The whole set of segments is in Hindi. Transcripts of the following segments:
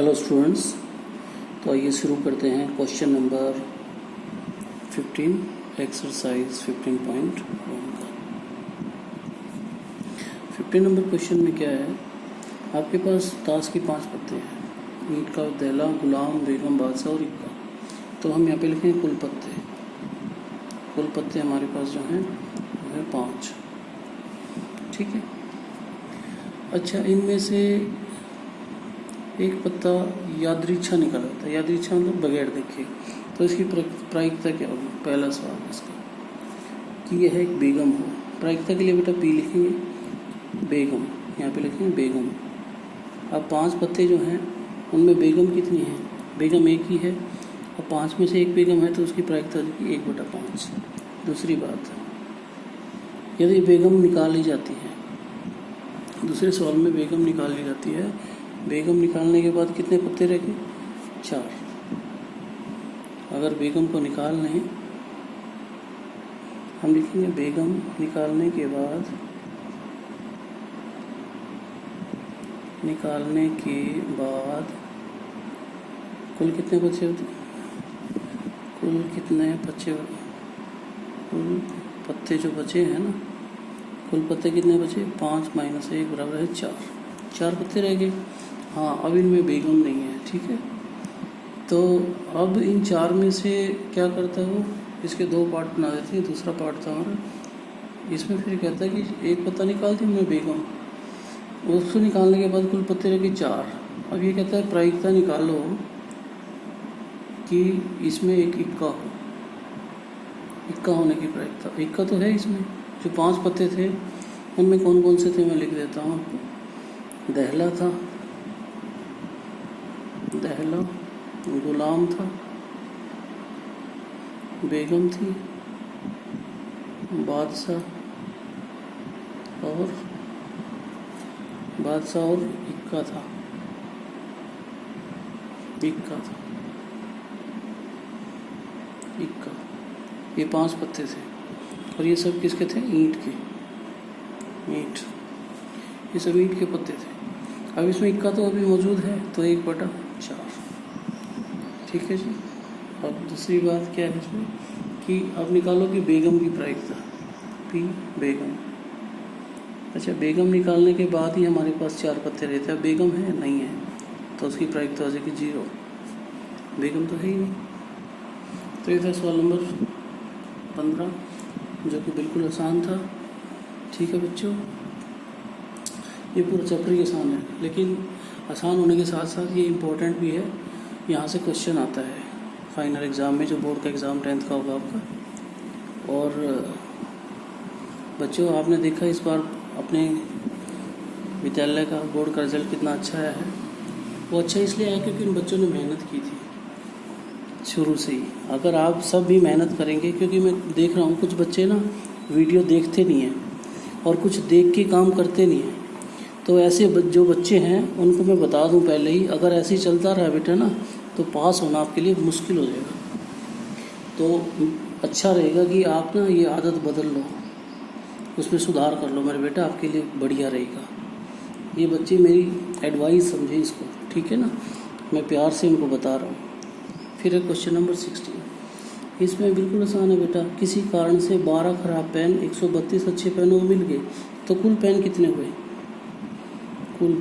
हेलो स्टूडेंट्स, तो आइए शुरू करते हैं क्वेश्चन नंबर 15 एक्सरसाइज 15.1 का। 15 नंबर क्वेश्चन में क्या है, आपके पास ताश की 5 पत्ते हैं। ईंट का, दहला, गुलाम, बेगम, बादशाह और इक्का। तो हम यहाँ पे लिखेंगे कुल पत्ते। कुल पत्ते हमारे पास जो हैं वो है 5। ठीक है। अच्छा, इनमें से एक पत्ता यादृच्छा निकला था। यादृच्छा मतलब बगैर देखे। तो इसकी प्रायिकता क्या होगी? पहला सवाल इसका कि यह एक बेगम हो। प्रायिकता के लिए बेटा पी लिखेंगे, बेगम यहाँ पे लिखेंगे बेगम। अब 5 पत्ते जो हैं उनमें बेगम कितनी है? बेगम एक ही है। अब 5 में से एक बेगम है तो उसकी प्रायिकता होगी 1/5। दूसरी बात, यदि बेगम निकाल ली जाती है, दूसरे सवाल में बेगम निकाल ली जाती है, बेगम निकालने के बाद कितने पत्ते रह गए? 4। अगर बेगम को निकाल लें, हम लिखेंगे बेगम निकालने के बाद कुल कितने बचे होते? कुल कितने बचे? कुल पत्ते जो बचे हैं ना, कुल पत्ते कितने बचे? 5 - 1 बराबर है 4। 4 पत्ते रह गए। हाँ, अब इनमें बेगम नहीं है। ठीक है। तो अब इन 4 में से क्या करता है वो? इसके 2 पार्ट बना देते हैं। दूसरा पार्ट था हमारा, इसमें फिर कहता है कि एक पत्ता निकाल दी हमने बेगम, उसको निकालने के बाद कुल पत्ते रह गए 4। अब ये कहता है प्रायिकता निकालो कि इसमें एक इक्का हो। इक्का होने की प्रायिकता, इक्का तो है इसमें। जो 5 पत्ते थे उनमें कौन कौन से थे मैं लिख देता हूँ आपको। दहला था, दहला, गुलाम था, बेगम थी, बादशाह और इक्का था। इक्का, ये 5 पत्ते थे और ये सब किसके थे? ईंट के। ये सब ईंट के पत्ते थे। अब इसमें इक्का तो अभी मौजूद है तो 1/4। ठीक है जी। अब दूसरी बात क्या है इसमें कि अब निकालो कि बेगम की प्रायिकता, पी बेगम। अच्छा, बेगम निकालने के बाद ही हमारे पास 4 पत्ते रहते हैं। बेगम है नहीं है तो उसकी प्रायिकता हो जाएगी 0। बेगम तो है ही नहीं। तो ये था सवाल नंबर 15, जो कि बिल्कुल आसान था। ठीक है बच्चों, ये पूरा चैप्टर ही आसान है, लेकिन आसान होने के साथ साथ ये इम्पोर्टेंट भी है। यहाँ से क्वेश्चन आता है फाइनल एग्ज़ाम में, जो बोर्ड का एग्ज़ाम 10th का होगा आपका। और बच्चों, आपने देखा इस बार अपने विद्यालय का बोर्ड का रिज़ल्ट कितना अच्छा आया है। वो अच्छा इसलिए आया क्योंकि उन बच्चों ने मेहनत की थी शुरू से ही। अगर आप सब भी मेहनत करेंगे, क्योंकि मैं देख रहा हूँ कुछ बच्चे ना वीडियो देखते नहीं हैं और कुछ देख के काम करते नहीं हैं। तो ऐसे जो बच्चे हैं उनको मैं बता दूं पहले ही, अगर ऐसे ही चलता रहा बेटा ना तो पास होना आपके लिए मुश्किल हो जाएगा। तो अच्छा रहेगा कि आप ना ये आदत बदल लो, उसमें सुधार कर लो मेरे बेटा, आपके लिए बढ़िया रहेगा। ये बच्चे मेरी एडवाइस समझे इसको, ठीक है ना, मैं प्यार से इनको बता रहा हूँ। फिर है क्वेश्चन नंबर 16। इसमें बिल्कुल आसान है बेटा। किसी कारण से 12 खराब पेन 132 अच्छे पेनों को मिल गए, तो कुल पेन कितने हुए? कुल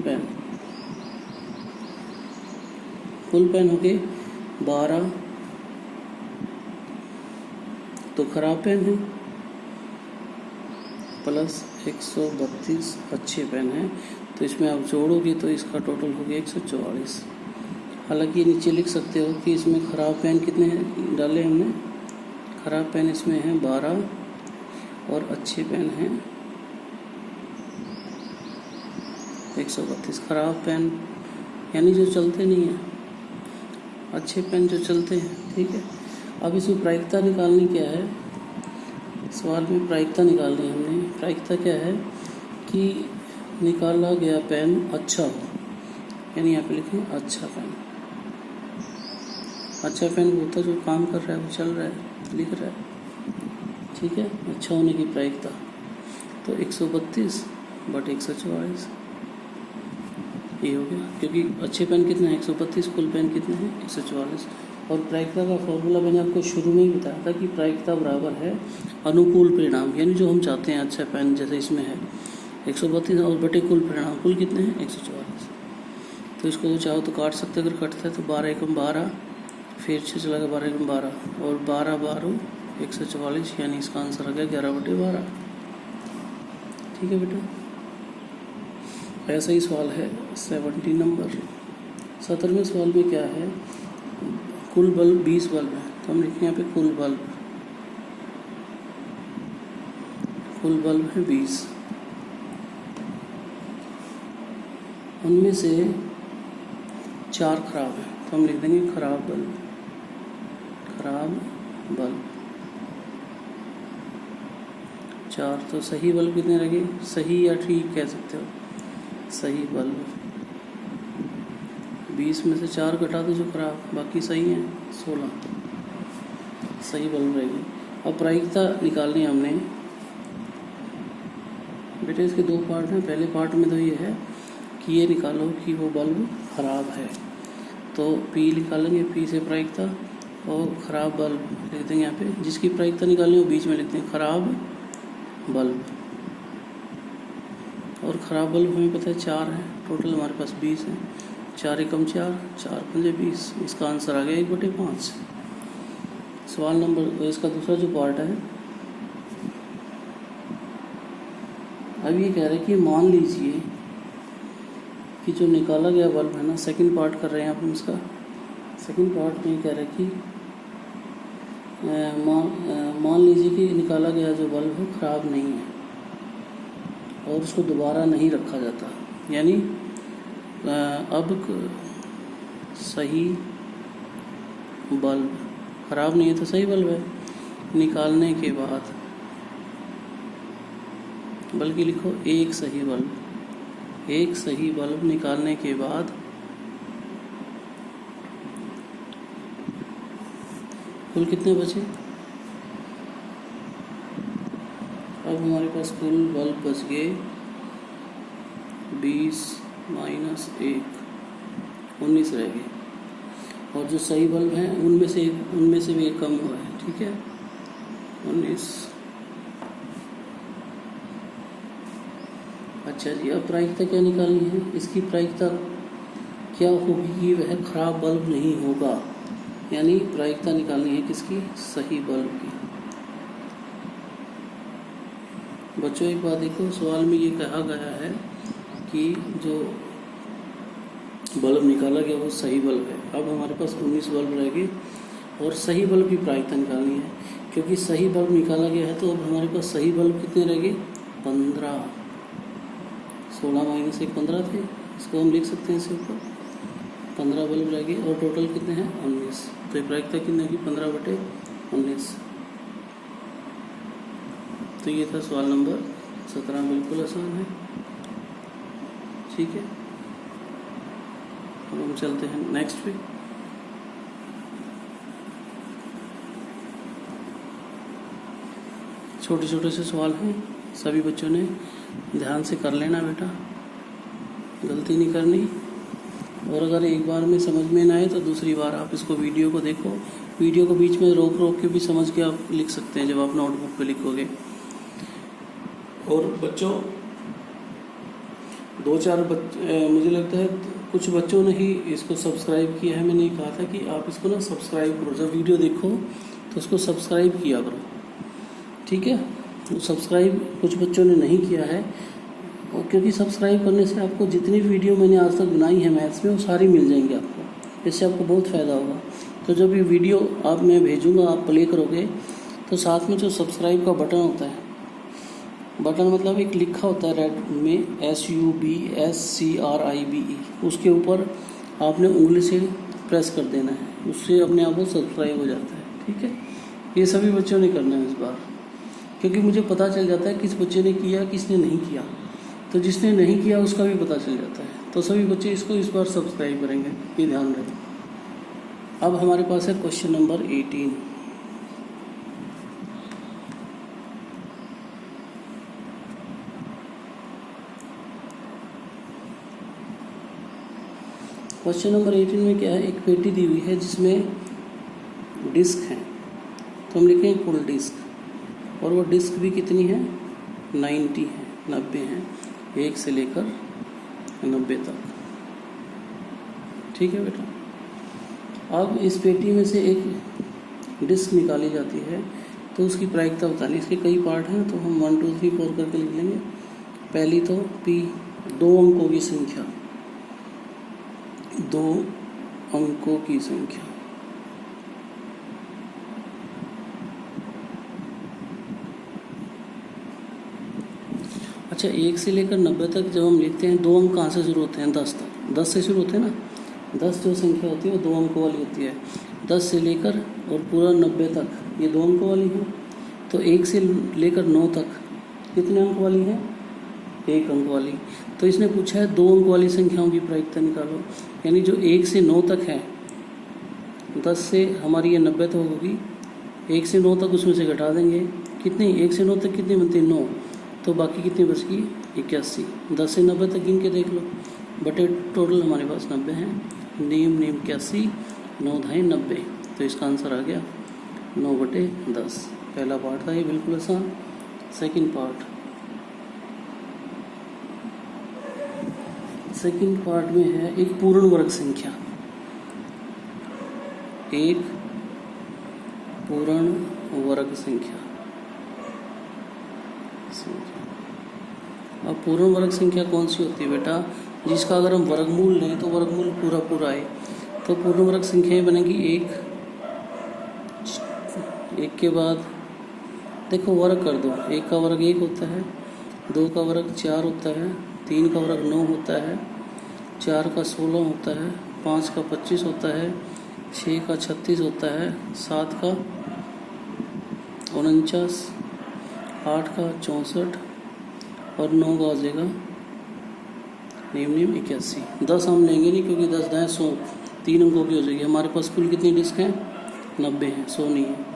पेन हो गए 12। तो खराब पेन है प्लस 132 अच्छे पेन हैं, तो इसमें आप जोड़ोगे तो इसका टोटल हो गया 144। हालांकि नीचे लिख सकते हो कि इसमें खराब पेन कितने हैं डाले हमने। खराब पेन इसमें हैं 12 और अच्छे पेन हैं 132। खराब पेन यानी जो चलते नहीं हैं, अच्छे पेन जो चलते हैं। ठीक है। अब इसमें प्रायिकता निकालनी क्या है? सवाल में प्रायिकता निकालनी है हमने। प्रायिकता क्या है कि निकाला गया पेन अच्छा हो, यानी यहाँ पे लिखें अच्छा पेन। अच्छा पेन होता जो काम कर रहा है, वो चल रहा है, लिख रहा है। ठीक है। अच्छा होने की प्रायिकता तो 132/144। ये हो गया, क्योंकि अच्छे पेन कितने हैं 132, कुल पेन कितने हैं 144। और प्रायिकता का फॉर्मूला मैंने आपको शुरू में ही बताया था कि प्रायिकता बराबर है अनुकूल परिणाम, यानी जो हम चाहते हैं अच्छा पेन जैसे इसमें है 132 और बटे कुल परिणाम, कुल कितने हैं 144। तो इसको चाहो तो काट सकते, अगर कटता है तो 12 एकम 12, फिर 6 चला गया 12 एकम 12 और 12 12 144, यानी इसका आंसर आ गया 11/12। ठीक है बेटा, ऐसा ही सवाल है 70 नंबर। 17वें सवाल में क्या है, कुल बल्ब 20 बल्ब है, तो हम लिखेंगे यहाँ पे कुल बल्ब है 20, उनमें से 4 खराब है, तो हम लिख देंगे खराब बल्ब। 4, तो सही बल्ब कितने लगे, सही या ठीक कह सकते हो, सही बल्ब 20 में से 4 घटा दो जो खराब, बाकी सही है 16, सही बल्ब रहेगी। अब प्रायिकता निकालनी है हमने बेटे, इसके 2 पार्ट हैं। पहले पार्ट में तो ये है कि ये निकालो कि वो बल्ब खराब है, तो P निकालेंगे, P से प्रायिकता, और खराब बल्ब लिख देंगे यहाँ पे, जिसकी प्रायिकता निकालनी हो बीच में लिखते हैं खराब बल्ब। और ख़राब बल्ब हमें पता है 4 है, टोटल हमारे पास 20 है, 4 एकम 4, 4 पंजे 20, इसका आंसर आ गया 1/5। सवाल नंबर, इसका दूसरा जो पार्ट है, अब ये कह रहे हैं कि मान लीजिए कि जो निकाला गया बल्ब है ना, सेकंड पार्ट कर रहे हैं आप इसका। सेकंड पार्ट में कह रहे हैं कि मान लीजिए कि निकाला गया जो बल्ब है ख़राब नहीं है और उसको दोबारा नहीं रखा जाता, यानी अब सही बल्ब, ख़राब नहीं है तो सही बल्ब है, निकालने के बाद, बल्कि लिखो एक सही बल्ब निकालने के बाद कुल कितने बचे। अब हमारे पास कुल बल्ब बच गए 20 - 1, 19 रह गए, और जो सही बल्ब हैं उनमें से भी एक कम हुआ है। ठीक है, 19। अच्छा जी, अब प्रायिकता क्या निकालनी है, इसकी प्रायिकता क्या होगी कि वह खराब बल्ब नहीं होगा, यानी प्रायिकता निकालनी है किसकी, सही बल्ब की। बच्चों एक बात देखो, सवाल में ये कहा गया है कि जो बल्ब निकाला गया वो सही बल्ब है। अब हमारे पास 19 बल्ब रह गए और सही बल्ब की प्रायिकता निकालनी है, क्योंकि सही बल्ब निकाला गया है तो अब हमारे पास सही बल्ब कितने रह गए 15, 16 - 1 15 थे, इसको हम लिख सकते हैं इसके ऊपर 15 बल्ब रह गए और टोटल कितने हैं 19, तो ये प्रायिकता कितनी होगी 15/19। तो ये था सवाल नंबर 17, बिल्कुल आसान है। ठीक है, अब हम चलते हैं नेक्स्ट पे। छोटे छोटे से सवाल हैं, सभी बच्चों ने ध्यान से कर लेना बेटा, गलती नहीं करनी। और अगर एक बार में समझ में ना आए तो दूसरी बार आप इसको वीडियो को देखो, वीडियो को बीच में रोक के भी समझ के आप लिख सकते हैं जब आप नोटबुक पे लिखोगे। और बच्चों 2-4 मुझे लगता है कुछ बच्चों ने ही इसको सब्सक्राइब किया है। मैंने कहा था कि आप इसको ना सब्सक्राइब करो, जब वीडियो देखो तो उसको सब्सक्राइब किया करो। ठीक है, तो सब्सक्राइब कुछ बच्चों ने नहीं किया है, और क्योंकि सब्सक्राइब करने से आपको जितनी वीडियो मैंने आज तक बनाई है मैथ्स में वो सारी मिल जाएंगी आपको, इससे आपको बहुत फ़ायदा होगा। तो जब ये वीडियो आप मैं भेजूँगा आप प्ले करोगे तो साथ में जो सब्सक्राइब का बटन होता है, बटन मतलब एक लिखा होता है रेड में SUBSCRIBE, उसके ऊपर आपने उंगली से प्रेस कर देना है, उससे अपने आप को सब्सक्राइब हो जाता है। ठीक है, ये सभी बच्चों ने करना है इस बार, क्योंकि मुझे पता चल जाता है किस बच्चे ने किया किसने नहीं किया, तो जिसने नहीं किया उसका भी पता चल जाता है। तो सभी बच्चे इसको इस बार सब्सक्राइब करेंगे, ये ध्यान रखें। अब हमारे पास है क्वेश्चन नंबर 18। क्वेश्चन नंबर 18 में क्या है, एक पेटी दी हुई है जिसमें डिस्क है, तो हम लिखेंगे कुल डिस्क, और वो डिस्क भी कितनी है, 90 है, 90 है, 1 से लेकर 90 तक। ठीक है बेटा। अब इस पेटी में से एक डिस्क निकाली जाती है, तो उसकी प्रायिकता बतानी। इसके कई पार्ट हैं, तो हम 1 2 3 4 करके लिख लेंगे। पहली तो P, 2 अंकों की संख्या, 2 अंकों की संख्या। अच्छा, 1 से लेकर 90 तक जब हम लिखते हैं, 2 अंक कहाँ से शुरू होते हैं, 10 तक, 10 से शुरू होते हैं ना। 10 जो संख्या होती है वो 2 अंकों वाली होती है। 10 से लेकर और पूरा 90 तक ये 2 अंकों वाली है। तो 1 से लेकर 9 तक कितने अंक वाली है, 1 अंक वाली। तो इसने पूछा है 2 अंक वाली संख्याओं की प्रायिकता निकालो, यानी जो 1 से 9 तक है, 10 से हमारी ये 90 तो होगी, 1 से 9 तक उसमें से घटा देंगे, कितनी, 1 से 9 तक कितनी बनती है, 9, तो बाकी कितनी बच गई, 81। 10 से 90 तक गिन के देख लो, बटे टोटल हमारे पास 90 हैं, नीम 81, 9 धाई 90, तो इसका आंसर आ गया 9/10। पहला पार्ट था ये, बिल्कुल आसान। सेकंड पार्ट, सेकंड पार्ट में है एक पूर्ण वर्ग संख्या, एक पूर्ण वर्ग संख्या। अब पूर्ण वर्ग संख्या कौन सी होती है बेटा, जिसका अगर हम वर्गमूल लें तो वर्गमूल पूरा पूरा आए, तो पूर्ण वर्ग संख्याएं बनेगी। एक के बाद देखो वर्ग कर दो, 1 का वर्ग 1 होता है, 2 का वर्ग 4 होता है, 3 का वर्ग 9 होता है, 4 का 16 होता है, 5 का 25 होता है, 6 का 36 होता है, 7 का 49, 8 का 64 और 9 का हो जाएगा नीम 81। 10 हम लेंगे नहीं, क्योंकि 10 दाएँ 100, 3 अंकों की हो जाएगी। हमारे पास कुल कितनी डिस्क हैं, 90 हैं, 100 नहीं है।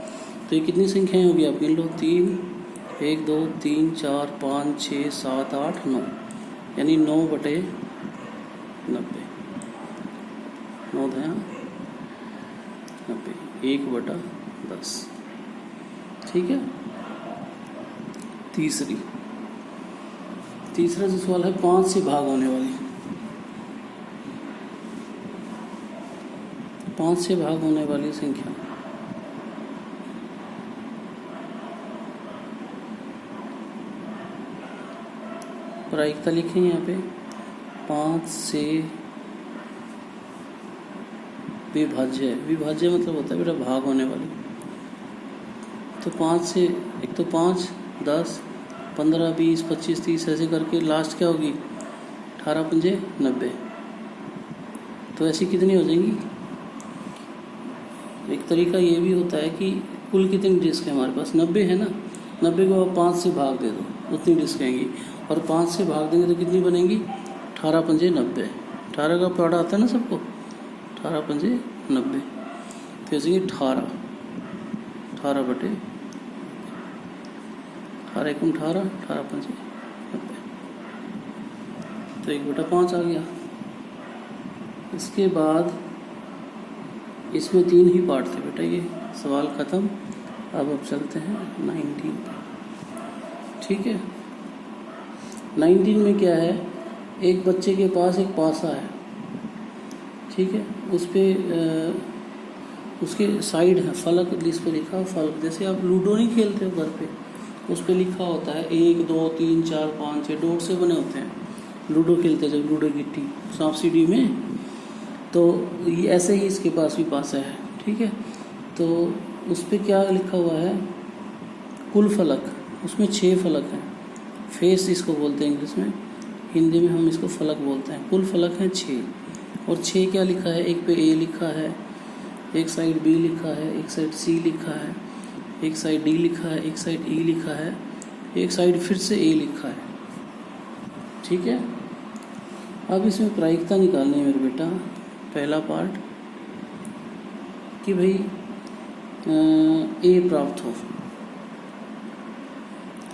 तो ये कितनी संख्याएं होगी आप गिन लो, 3, 1 2 3 4 5 6 7 8 9, यानी 9/90, 9 दाएँ 90, 1/10। ठीक है। तीसरा जो सवाल है, 5 से भाग होने वाली, 5 से भाग होने वाली संख्या। प्रायिकता लिखें यहाँ पे, 5 से विभाज्य, विभाज्य मतलब होता है बेटा भाग होने वाली। तो 5 से, एक तो 5, 10, 15, 20, 25, 30 ऐसे करके लास्ट क्या होगी, 18 पंजे 90। तो ऐसी कितनी हो जाएंगी। एक तरीका ये भी होता है कि कुल कितनी डिस्क है हमारे पास, 90 है ना, 90 को आप 5 से भाग दे दो, उतनी डिस्क आएंगी, और 5 से भाग देंगे तो कितनी बनेंगी, 18 पंजे 90। 18 का पौड़ा आता है ना सबको, 18 पंजे 90, तो ऐसे 18, 18/18, 18 पंजे 90, तो 1/5 आ गया। इसके बाद इसमें 3 ही पार्ट थे बेटा, ये सवाल ख़त्म। अब चलते हैं 19 पर। ठीक है। 19 में क्या है, एक बच्चे के पास एक पासा है, ठीक है, उस पर उसके साइड है फलक, जिस पे लिखा फलक, जैसे आप लूडो नहीं खेलते हो घर पे, उस पर लिखा होता है 1 2 3 4 5 6 डॉट से बने होते हैं, लूडो खेलते जब लूडो गिट्टी सांप सीढ़ी में, तो ये ऐसे ही इसके पास भी पासा है। ठीक है, तो उस पर क्या लिखा हुआ है, कुल फलक, उसमें 6 फलक हैं, फेस इसको बोलते हैं इंग्लिश में, हिंदी में हम इसको फलक बोलते हैं। कुल फलक हैं 6, और 6 क्या लिखा है, एक पे ए लिखा है, एक साइड बी लिखा है, एक साइड सी लिखा है, एक साइड डी लिखा है, एक साइड ई लिखा है, एक साइड फिर से ए लिखा है। ठीक है। अब इसमें प्रायिकता निकालनी है मेरे बेटा। पहला पार्ट कि भाई ए प्राप्त हो,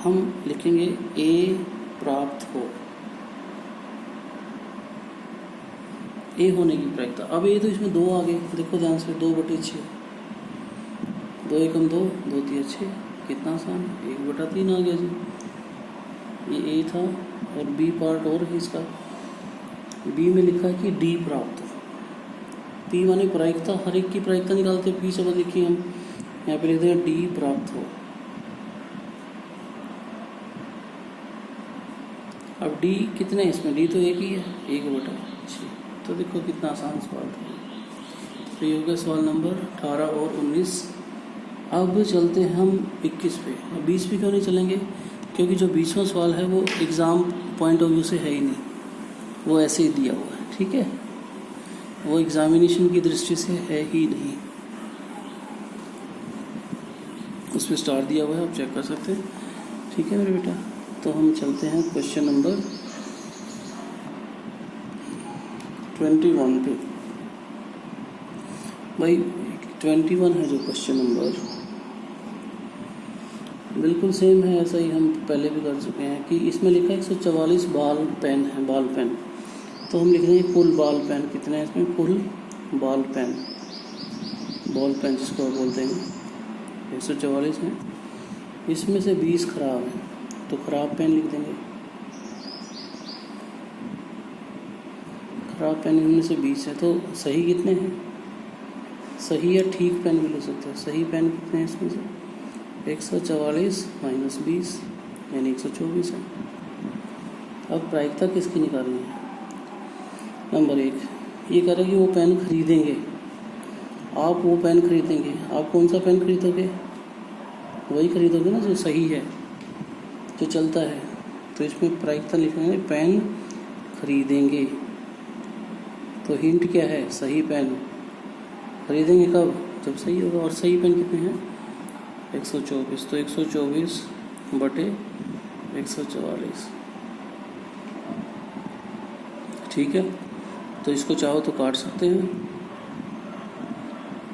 हम लिखेंगे ए प्राप्त हो। ए होने की प्रायिकता। अब ये तो इसमें 2 आ गए, देखो ध्यान से, 2/6, 2 एकम 2, 2 तिया 6, कितना आसान है, 1/3 आ गया जी। ये ए था और बी पार्ट और है इसका। बी में लिखा है कि डी प्राप्त हो। पी माने प्रायिकता, हर एक की प्रायिकता निकालते हैं। पी शब्द लिखिए हम, यहाँ पे लिखते हैं डी प्राप्त हो। अब डी कितने हैं इसमें, डी तो एक ही है, 1/6। तो देखो कितना आसान सवाल था। तो ये हो गया सवाल नंबर 18 और 19। अब चलते हैं हम 21 पे। अब 20 पे क्यों नहीं चलेंगे, क्योंकि जो 20वां सवाल है वो एग्ज़ाम पॉइंट ऑफ व्यू से है ही नहीं, वो ऐसे ही दिया हुआ है, ठीक है, वो एग्जामिनेशन की दृष्टि से है ही नहीं। उस पर स्टार दिया हुआ है, आप चेक कर सकते हैं, ठीक है मेरे बेटा। तो हम चलते हैं क्वेश्चन नंबर 21 पे। भाई 21 है जो क्वेश्चन नंबर, बिल्कुल सेम है, ऐसा ही हम पहले भी कर चुके हैं कि इसमें लिखा है 144 बाल पेन है, बाल पेन। तो हम लिख देंगे कुल बाल पेन कितने हैं इसमें, कुल बाल पेन, बॉल पेन जिसको आप बोलते हैं 144 हैं। इसमें से 20 खराब हैं, तो खराब पेन लिख देंगे। खराब पेन इनमें से 20 है, तो सही कितने हैं, सही या ठीक पेन भी ले सकते हैं। सही पेन कितने हैं इसमें से, 144 माइनस 20 यानी 124 है। अब प्रायिकता किसकी निकालनी है। नंबर 1, ये कह रहा है कि वो पेन खरीदेंगे, आप वो पेन खरीदेंगे। आप कौन सा पेन खरीदोगे, वही खरीदोगे ना जो सही है, जो चलता है। तो इसमें प्रायिकता लिखेंगे पेन खरीदेंगे। तो हिंट क्या है, सही पेन खरीदेंगे कब, जब सही होगा। और सही पेन कितने हैं, 124। तो 124/144, ठीक है। तो इसको चाहो तो काट सकते हैं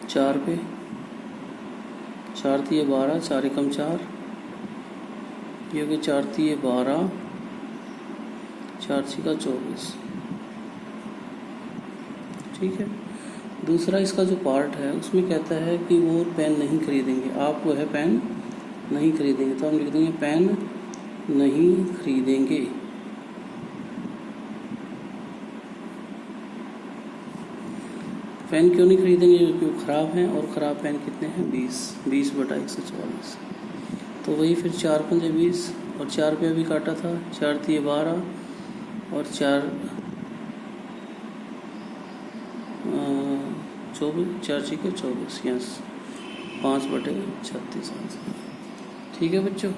4 पे, 4 तिये 12, 4 एकम 4, ये हो गया 4 तिये 12, 4 छिका 24, ठीक है। दूसरा इसका जो पार्ट है उसमें कहता है कि वो पेन नहीं खरीदेंगे, आप वो है पेन नहीं खरीदेंगे। तो हम लिख देंगे पेन नहीं खरीदेंगे। पेन क्यों नहीं खरीदेंगे, क्योंकि वो ख़राब हैं, और ख़राब पेन कितने हैं, 20/144। तो वही फिर 4 पंजे 20 और 4 पे अभी काटा था, 4 तिये 12 और 4 24, 4 छिके 24, यस 5/36। ठीक है बच्चों,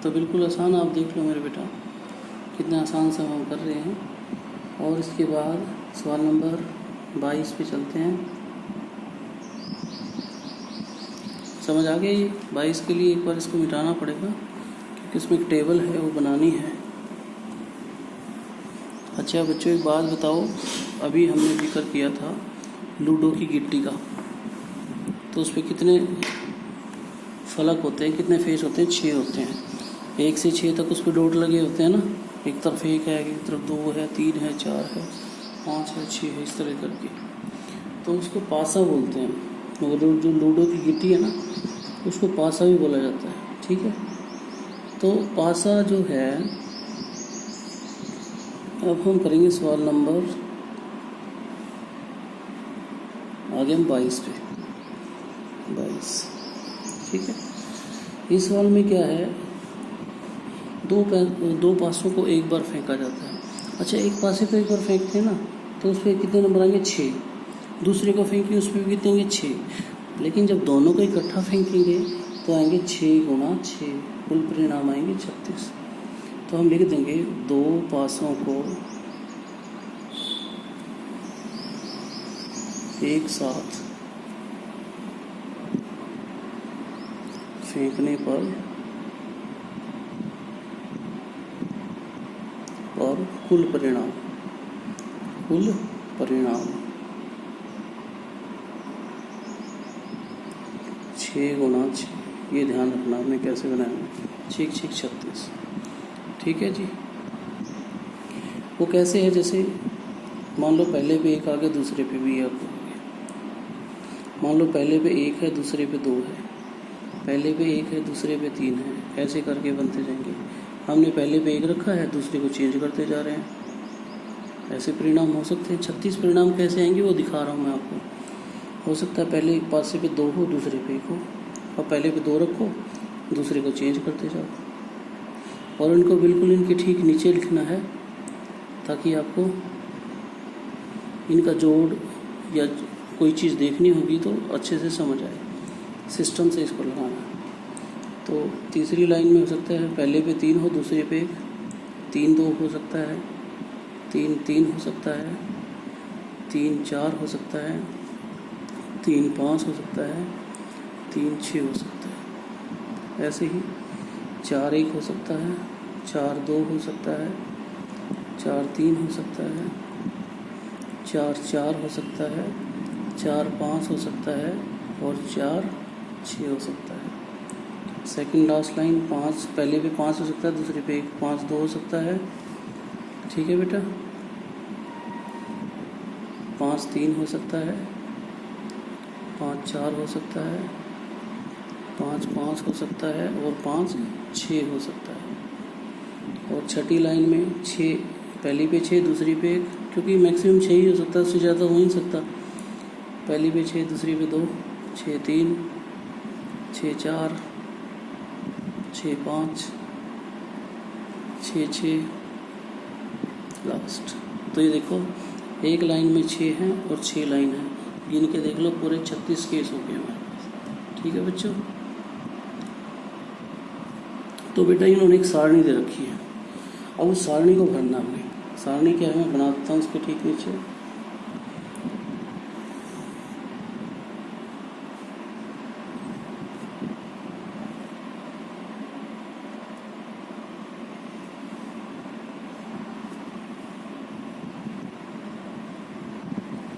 तो बिल्कुल आसान, आप देख लो मेरे बेटा कितना आसान सा हम कर रहे हैं। और इसके बाद सवाल नंबर 22 पे चलते हैं। समझ आ गई, 22 के लिए एक बार इसको मिटाना पड़ेगा क्योंकि इसमें एक टेबल है वो बनानी है। अच्छा बच्चों एक बात बताओ, अभी हमने जिक्र किया था लूडो की गिट्टी का, तो उस पर कितने फलक होते हैं, कितने फेस होते हैं, 6 होते हैं। 1 से 6 तक उस पर डॉट लगे होते हैं ना, एक तरफ 1 है, एक तरफ 2 है, 3 है, 4 है, 5 है, 6 है, इस तरह करके। तो उसको पासा बोलते हैं, और जो लूडो की गिट्टी है ना उसको पासा भी बोला जाता है, ठीक है। तो पासा जो है, अब हम करेंगे सवाल नंबर, आगे हम 22 पे, 22, ठीक है। इस सवाल में क्या है, दो पासों को एक बार फेंका जाता है। अच्छा एक पासे को एक बार फेंकते हैं ना तो उस पर कितने नंबर आएंगे, 6। दूसरे को फेंकेंगे उस पर भी कितने आएंगे, 6। लेकिन जब दोनों को इकट्ठा फेंकेंगे तो आएंगे 6 गुणा 6, कुल परिणाम आएंगे 36। तो हम लिख देंगे 2 पासों को एक साथ फेंकने पर और कुल परिणाम 6 गुणा 6, ये ध्यान रखना आपने कैसे बनाया, 6 6 36, ठीक है जी। वो कैसे है, जैसे मान लो पहले पे एक आ गया, दूसरे पे भी एक आ गया। मान लो पहले पे एक है, दूसरे पे दो है, पहले पे एक है, दूसरे पे तीन है, ऐसे करके बनते जाएंगे। हमने पहले पे एक रखा है, दूसरे को चेंज करते जा रहे हैं। ऐसे परिणाम हो सकते हैं। 36 परिणाम कैसे आएंगे वो दिखा रहा हूँ मैं आपको। हो सकता है पहले एक पासे पे दो हो, दूसरे पे एक हो, और पहले पे दो रखो, दूसरे को चेंज करते जाओ, और इनको बिल्कुल इनके ठीक नीचे लिखना है ताकि आपको इनका जोड़ या कोई चीज़ देखनी होगी तो अच्छे से समझ आए। सिस्टम से इसको लगाना। तो तीसरी लाइन में हो सकता है पहले पे 3 हो, दूसरे पे 3 2 हो सकता है, 3 3 हो सकता है, 3 4 हो सकता है, 3 5 हो सकता है, 3 6 हो सकता है। ऐसे ही 4 1 हो सकता है, 4 2 हो सकता है, 4 3 हो सकता है, 4 4 हो सकता है, 4 5 हो सकता है, और 4 6 हो सकता है। सेकंड लास्ट लाइन 5, पहले पे 5 हो सकता है, दूसरे पे 1 5 2 हो सकता है। ठीक है बेटा। 5 3 हो सकता है, 5 4 हो सकता है, 5 5 हो सकता है, और 5 6 हो सकता है। और छठी लाइन में 6, पहली पे 6, दूसरी पे 1, क्योंकि मैक्सिमम 6 ही हो सकता है, उससे ज़्यादा हो नहीं सकता। पहली पे 6, दूसरी पे 2, 6 3, 6 4, 6 5, 6 6 लास्ट। तो ये देखो एक लाइन में 6 हैं और 6 लाइन है, गिन के देख लो, पूरे 36 केस हो गए हमारे पास। ठीक है बच्चों। तो बेटा इन्होंने एक सारणी दे रखी है, अब उस सारणी को भरना हमने। सारणी क्या है मैं बना देता हूँ उसके ठीक नीचे।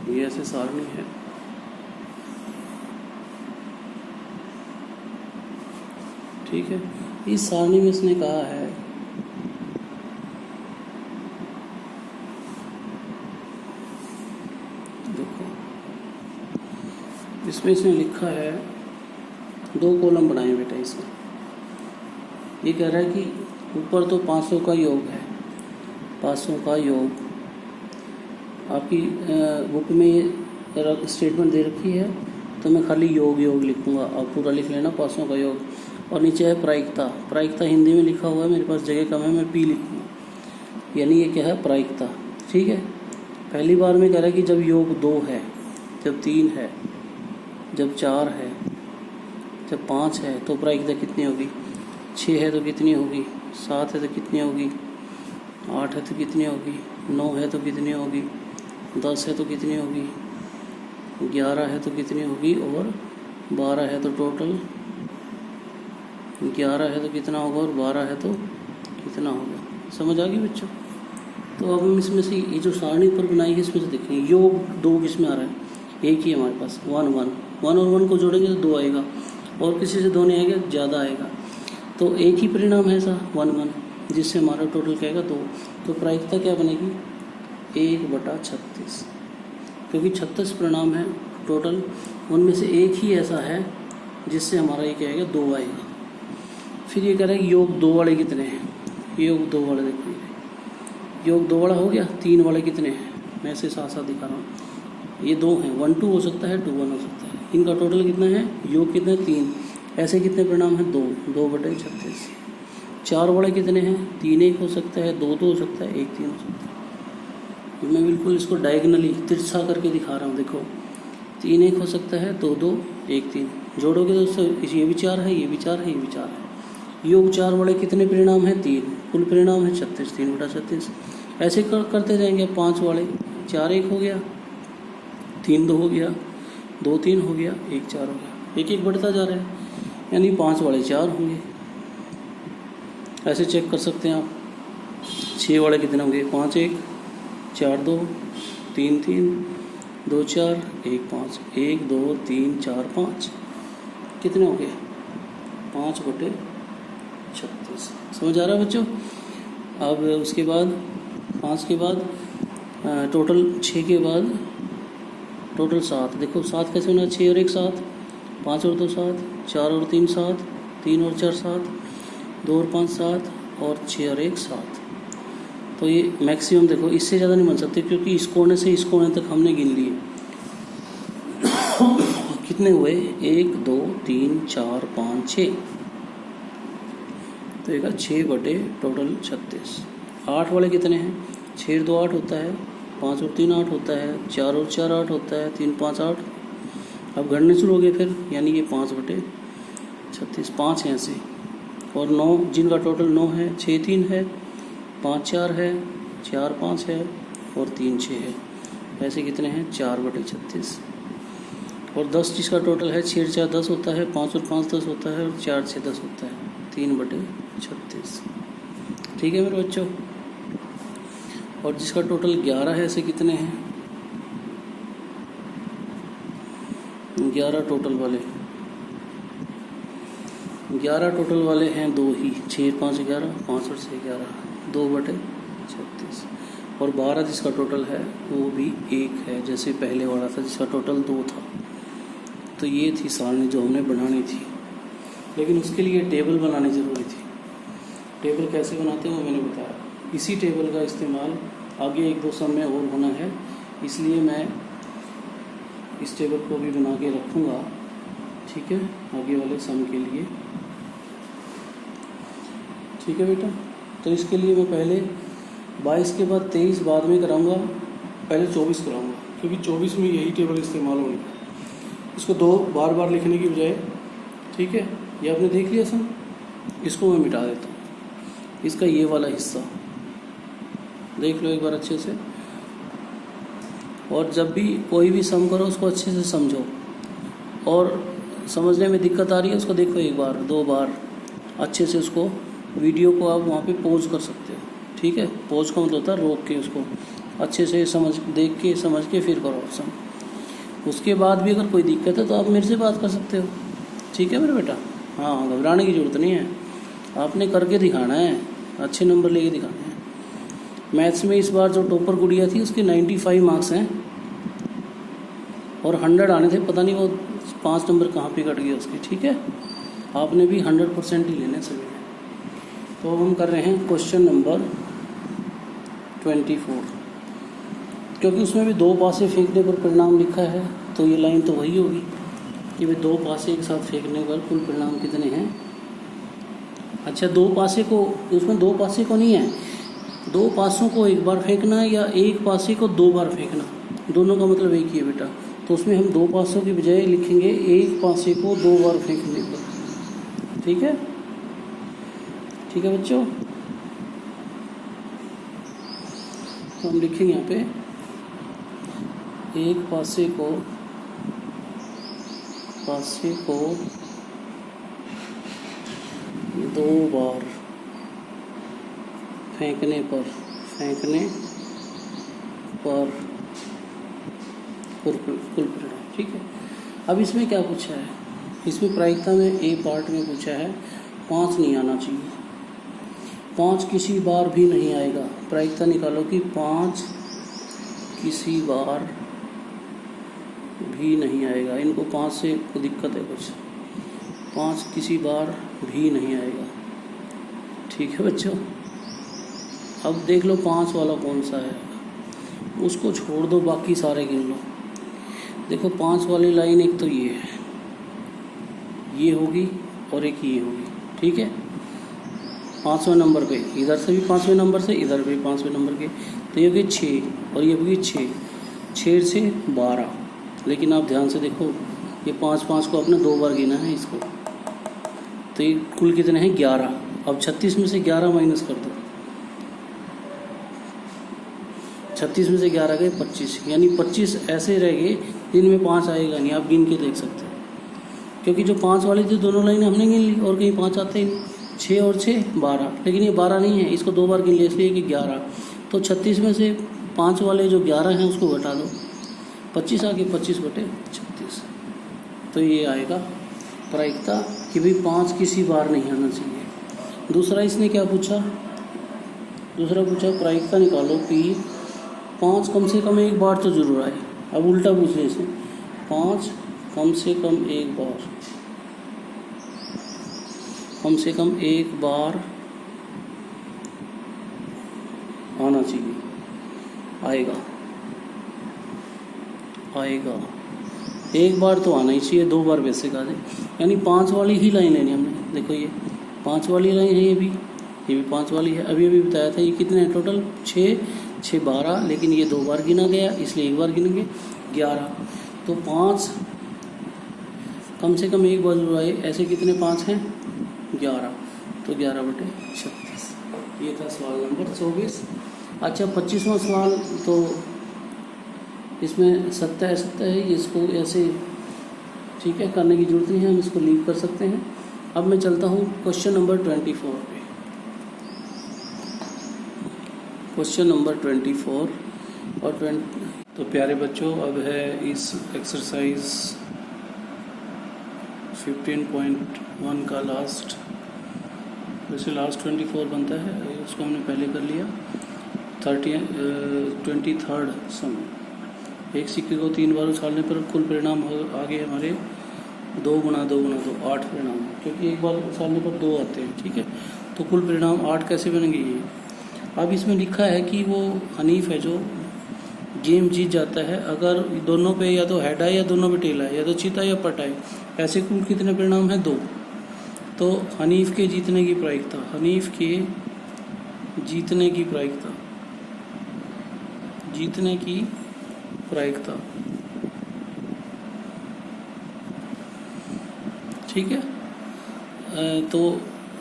ये ऐसे सारणी है। ठीक है। इस सारणी में इसने कहा है देखो, इसमें इसने लिखा है 2 कॉलम बनाए बेटा इसमें। ये कह रहा है कि ऊपर तो 500 का योग है, 500 का योग आपकी बुक में ये स्टेटमेंट दे रखी है, तो मैं खाली योग योग लिखूंगा, आप पूरा लिख लेना 500 का योग। और नीचे है प्रायिकता। प्रायिकता हिंदी में लिखा हुआ है, मेरे पास जगह कम है, मैं पी लिखूँगा। यानी ये क्या है, प्रायिकता। ठीक है। पहली बार में कह रहा है कि जब योग 2 है, जब 3 है, जब 4 है, जब 5 है, तो प्रायिकता कितनी होगी। 6 है तो कितनी होगी, 7 है तो कितनी होगी, 8 है तो कितनी होगी, 9 है तो कितनी होगी, 10 है तो कितनी होगी, 11 है तो कितनी होगी, और 12 है तो टोटल 11 है तो कितना होगा, और 12 है तो कितना होगा। समझ आ गई बच्चों। तो अब हम इसमें से ये जो सारणी पर बनाई है इसमें से देखेंगे योग 2 किस में आ रहा है, एक ही हमारे पास 1 1 1 और 1 को जोड़ेंगे तो 2 आएगा, और किसी से 2 नहीं आएगा, ज़्यादा आएगा। तो एक ही परिणाम है ऐसा 1 1, जिससे हमारा टोटल क्या आएगा 2। तो प्रायिकता क्या बनेगी 1/36, क्योंकि 36 परिणाम है टोटल, उनमें से एक ही ऐसा है जिससे हमारा ये क्या आएगा 2 आएगा। फिर ये कह रहा है योग 2 वाले कितने हैं, योग 2 वाले देखिए, योग 2 वाला हो गया, 3 वाले कितने हैं, मैं इसे साथ साथ दिखा रहा हूँ। ये 2 हैं, 1 2 हो सकता है, 2 1 हो सकता है। इनका टोटल कितना है, योग कितने 3, ऐसे कितने परिणाम हैं 2 2/36। 4 वाले कितने हैं, 3 1 हो सकता है, 2 2 हो सकता है, 1 3 हो सकता है। मैं बिल्कुल इसको डायगनली तिरछा करके दिखा रहा हूँ। देखो 3 1 हो सकता है, 2 2 1 3, जोड़ोगे तो उससे ये भी 4 है, ये भी 4 है, ये भी 4 है। योग 4 वाले कितने परिणाम हैं 3, कुल परिणाम है 36, 3/36। ऐसे करते जाएंगे। 5 वाले 4 1 हो गया, 3 2 हो गया, 2 3 हो गया, 1 4 हो गया, एक एक बढ़ता जा रहा है, यानी 5 वाले 4 होंगे। ऐसे चेक कर सकते हैं आप। 6 वाले कितने होंगे, 5 1 4 2 3 3 2 4 1 5, 1 2 3 4 5, कितने हो गए 5/36। समझ आ रहा है बच्चों। अब उसके बाद 5 के बाद टोटल 6 के बाद टोटल 7। देखो 7 कैसे होना, 6 और 1 7, 5 और 2 7, 4 और 3 7, 3 और 4 7, 2 और 5 7 और 6 और 1 7। तो ये मैक्सिमम देखो, इससे ज़्यादा नहीं बन सकते क्योंकि इस कोने से इस कोने तक हमने गिन लिए। कितने हुए, 1 2 3 4 5 6। तो एक 6 बटे टोटल 36। 8 वाले कितने हैं, 6 और 2 8 होता है, 5 और 3 8 होता है, 4 और 4 8 होता है, 3 5 8। अब गणने शुरू हो गए फिर, यानी ये 5 बटे 36, 5 हैं ऐसे। और 9 जिनका टोटल 9 है, 6 3 है, 5 4 है, 4 5 है और 3 6 है। ऐसे कितने हैं, 4 बटे 36। और 10 जिसका टोटल है, 6 4 10 होता है, 5 और 5 10 होता है और 4 6 10 होता है, 3 बटे 36। ठीक है मेरे बच्चों। और जिसका टोटल 11 है, ऐसे कितने हैं, 11 टोटल वाले, 11 टोटल वाले हैं 2 ही, 6 5 11, 5 और 6 11, 2 बटे 36। और 12 जिसका टोटल है वो भी 1 है, जैसे पहले वाला था जिसका टोटल 2 था। तो ये थी सारणी जो हमने बनानी थी, लेकिन उसके लिए टेबल बनानी ज़रूरी थी। टेबल कैसे बनाते हैं वो मैंने बताया। इसी टेबल का इस्तेमाल आगे 1 2 सम में और होना है, इसलिए मैं इस टेबल को भी बना के रखूँगा, ठीक है, आगे वाले सम के लिए। ठीक है बेटा। तो इसके लिए मैं पहले 22 के बाद 23 बाद में कराऊंगा, पहले 24 कराऊंगा, क्योंकि 24 में यही टेबल इस्तेमाल होगी। इसको 2 बार बार लिखने की बजाय, ठीक है, ये आपने देख लिया सम, इसको मैं मिटा देता हूँ, इसका ये वाला हिस्सा देख लो एक बार अच्छे से। और जब भी कोई भी सम करो उसको अच्छे से समझो, और समझने में दिक्कत आ रही है उसको देखो 1 बार 2 बार अच्छे से। उसको वीडियो को आप वहाँ पे पॉज कर सकते हो, ठीक है। पॉज का मतलब होता है रोक के उसको अच्छे से देख के समझ के फिर करो सम। उसके बाद भी अगर कोई दिक्कत है तो आप मेरे से बात कर सकते हो, ठीक है मेरे बेटा। हाँ, घबराने की ज़रूरत नहीं है, आपने करके दिखाना है, अच्छे नंबर लेके दिखाने हैं। मैथ्स में इस बार जो टॉपर गुड़िया थी उसके 95 मार्क्स हैं और 100 आने थे, पता नहीं वो 5 नंबर कहाँ पे कट गए उसके, ठीक है। आपने भी 100% ही लेने सभी। तो हम कर रहे हैं क्वेश्चन नंबर 24, क्योंकि उसमें भी 2 पासे फेंकने पर परिणाम लिखा है, तो ये लाइन तो वही होगी कि भाई 2 पासे एक साथ फेंकने पर कुल परिणाम कितने हैं। अच्छा, 2 पासे को, उसमें 2 पासे को नहीं है, 2 पासों को एक बार फेंकना या 1 पासे को 2 बार फेंकना, दोनों का मतलब एक ही है बेटा। तो उसमें हम 2 पासों की बजाय लिखेंगे 1 पासे को 2 बार फेंकने पर, ठीक है। ठीक है बच्चों, तो हम लिखेंगे यहाँ पे 1 पासे को 2 बार फेंकने पर कुल परिणाम, ठीक है। अब इसमें क्या पूछा है, इसमें प्रायिकता में ए पार्ट में पूछा है 5 नहीं आना चाहिए, 5 किसी बार भी नहीं आएगा। प्रायिकता निकालो कि 5 किसी बार भी नहीं आएगा। इनको 5 से दिक्कत है कुछ, 5 किसी बार भी नहीं आएगा, ठीक है बच्चों। अब देख लो 5 वाला कौन सा है, उसको छोड़ दो, बाकी सारे गिन लो। देखो 5 वाली लाइन एक तो ये है, ये होगी और एक ये होगी, ठीक है। 5वें नंबर पे, इधर से भी 5वें नंबर से, इधर भी 5वें नंबर के, तो ये होगी 6 और ये होगी 6 से 12। लेकिन आप ध्यान से देखो, ये 5 को आपने 2 बार गिना है इसको, तो ये कुल कितने हैं 11। अब 36 में से 11 माइनस कर दो, 36 में से 11 गए 25, यानी 25 ऐसे रह गए जिनमें 5 आएगा नहीं। आप गिन के देख सकते हो, क्योंकि जो 5 वाली थी दोनों लाइन हमने गिन ली और कहीं 5 आते ही नहीं। 6 और 6 12, लेकिन ये 12 नहीं है, इसको 2 बार गिन लिया इसलिए कि 11। तो 36 में से 5 वाले जो 11 हैं उसको घटा दो, 25 आ गए, 25 बटे 36। तो ये आएगा प्रायिकता कि भाई 5 किसी बार नहीं आना चाहिए। दूसरा इसने क्या पूछा, दूसरा पूछा प्रायिकता निकालो कि 5 कम से कम एक बार तो जरूर आए। अब उल्टा पूछे इसे, 5 कम से कम एक बार, कम से कम एक बार आना चाहिए, आएगा, आएगा एक बार तो आना ही चाहिए, 2 बार वैसे का दे, यानी 5 वाली ही लाइन लेनी हमने। देखो ये 5 वाली लाइन है, ये भी 5 वाली है। अभी बताया था ये कितने हैं टोटल, 6 6 12, लेकिन ये 2 बार गिना गया इसलिए एक बार गिनेंगे 11। तो 5 कम से कम एक बार जरूर आए, ऐसे कितने 5 हैं 11, तो 11/36। ये था सवाल नंबर 24। अच्छा 25वां सवाल, तो इसमें 7 है, इसको ऐसे ठीक है करने की जरूरत नहीं है, हम इसको लीव कर सकते हैं। अब मैं चलता हूँ क्वेश्चन नंबर 24 पे। क्वेश्चन नंबर 24 और 20। तो प्यारे बच्चों, अब है इस एक्सरसाइज 15.1 का लास्ट, वैसे लास्ट 24 बनता है, उसको हमने पहले कर लिया। 23rd सम, एक सिक्के को 3 बार उछालने पर कुल परिणाम आगे हमारे 2 गुना 2 गुना 2 8 परिणाम, क्योंकि एक बार उछालने पर 2 आते हैं। ठीक है, तो कुल परिणाम 8 कैसे बनेंगे ये। अब इसमें लिखा है कि वो हनीफ है जो गेम जीत जाता है अगर दोनों पे या तो हेड है या दोनों पे टेल है, या तो चिता या पट है। ऐसे कुल कितने परिणाम हैं 2। तो हनीफ के जीतने की प्रायिकता, हनीफ के जीतने की प्रायिकता, जीतने की प्रायिकता, ठीक है। तो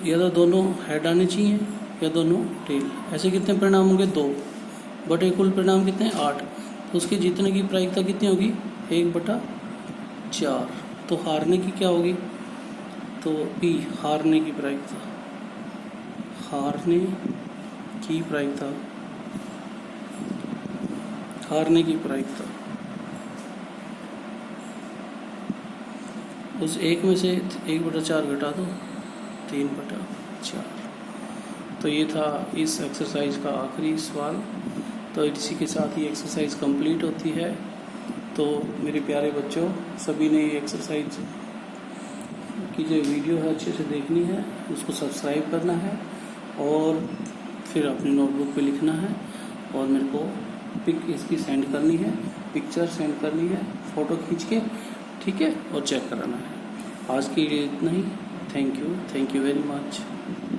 या तो दोनों हेड आने चाहिए या दोनों टेल। ऐसे कितने परिणाम होंगे 2 बटे कुल परिणाम कितने 8। तो उसके जीतने की प्रायिकता कितनी होगी 1/4। तो हारने की क्या होगी, तो P हारने की प्रायिकता, हारने की प्रायिकता, हारने की प्रायिकता उस 1 में से 1/4 घटा दो, 3/4। तो ये था इस एक्सरसाइज का आखिरी सवाल। तो इसी के साथ ही एक्सरसाइज कंप्लीट होती है। तो मेरे प्यारे बच्चों, सभी ने ये एक्सरसाइज की जो वीडियो है अच्छे से देखनी है, उसको सब्सक्राइब करना है और फिर अपनी नोटबुक पे लिखना है और मेरे को पिक इसकी सेंड करनी है, पिक्चर सेंड करनी है फ़ोटो खींच के, ठीक है, और चेक कराना है। आज के लिए इतना ही। Thank you very much.